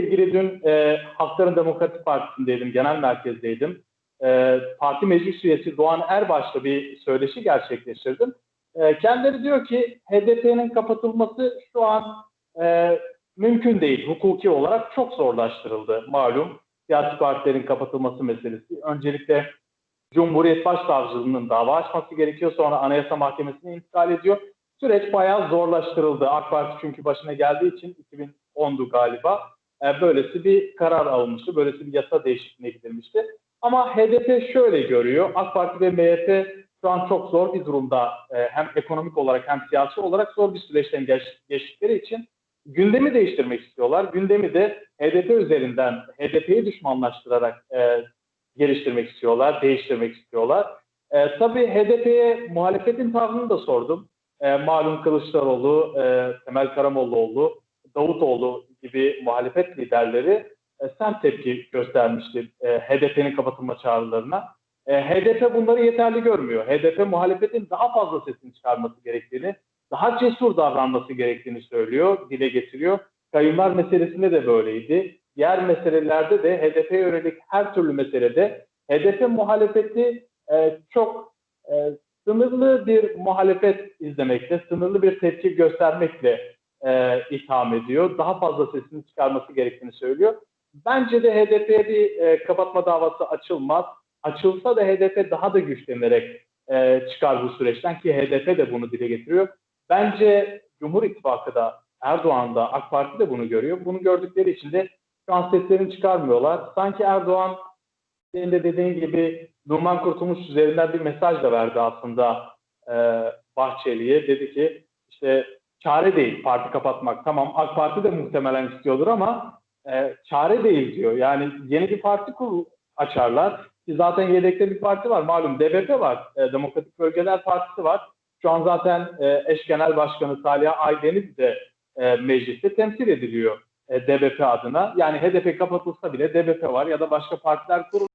ilgili dün Halkların Demokratik Partisi'ndeydim, genel merkezdeydim. Parti meclis üyesi Doğan Erbaş'la bir söyleşi gerçekleştirdim. Kendileri diyor ki HDP'nin kapatılması şu an mümkün değil. Hukuki olarak çok zorlaştırıldı malum. Siyasi partilerin kapatılması meselesi. Öncelikle Cumhuriyet Başsavcılığı'nın dava açması gerekiyor. Sonra Anayasa Mahkemesi'ne intikal ediyor. Süreç bayağı zorlaştırıldı. AK Parti çünkü başına geldiği için 2010'du galiba. Böylesi bir karar alınmıştı. Böylesi bir yasa değişikliğine gidilmişti. Ama HDP şöyle görüyor. AK Parti ve MHP şu an çok zor bir durumda. Hem ekonomik olarak hem siyasi olarak zor bir süreçten geçtikleri için gündemi değiştirmek istiyorlar. Gündemi de HDP üzerinden HDP'yi düşmanlaştırarak geliştirmek istiyorlar, değiştirmek istiyorlar. Tabii HDP'ye muhalefetin tavrını da sordum. Malum Kılıçdaroğlu, Temel Karamollaoğlu, Davutoğlu gibi muhalefet liderleri sert tepki göstermişti HDP'nin kapatılma çağrılarına. HDP bunları yeterli görmüyor. HDP muhalefetin daha fazla sesini çıkarması gerektiğini, daha cesur davranması gerektiğini söylüyor, dile getiriyor. Kayınlar meselesinde de böyleydi. Diğer meselelerde de HDP'ye yönelik her türlü meselede HDP muhalefeti çok sınırlı bir muhalefet izlemekle, sınırlı bir tepki göstermekle itham ediyor. Daha fazla sesini çıkarması gerektiğini söylüyor. Bence de HDP'ye bir kapatma davası açılmaz. Açılsa da HDP daha da güçlenerek çıkar bu süreçten ki HDP de bunu dile getiriyor. Bence Cumhur İttifakı da Erdoğan da AK Parti de bunu görüyor. Bunu gördükleri için de şu an seslerini çıkarmıyorlar. Sanki Erdoğan senin de dediğin gibi Numan Kurtulmuş üzerinden bir mesaj da verdi aslında Bahçeli'ye. Dedi ki işte çare değil parti kapatmak. Tamam AK Parti de muhtemelen istiyordur ama çare değil diyor. Yani yeni bir parti açarlar. Zaten yedekte bir parti var. Malum DBP var. Demokratik Bölgeler Partisi var. Şu an zaten eş genel başkanı Talha Aydeniz de mecliste temsil ediliyor DBP adına. Yani HDP kapatılsa bile DBP var ya da başka partiler kurulur.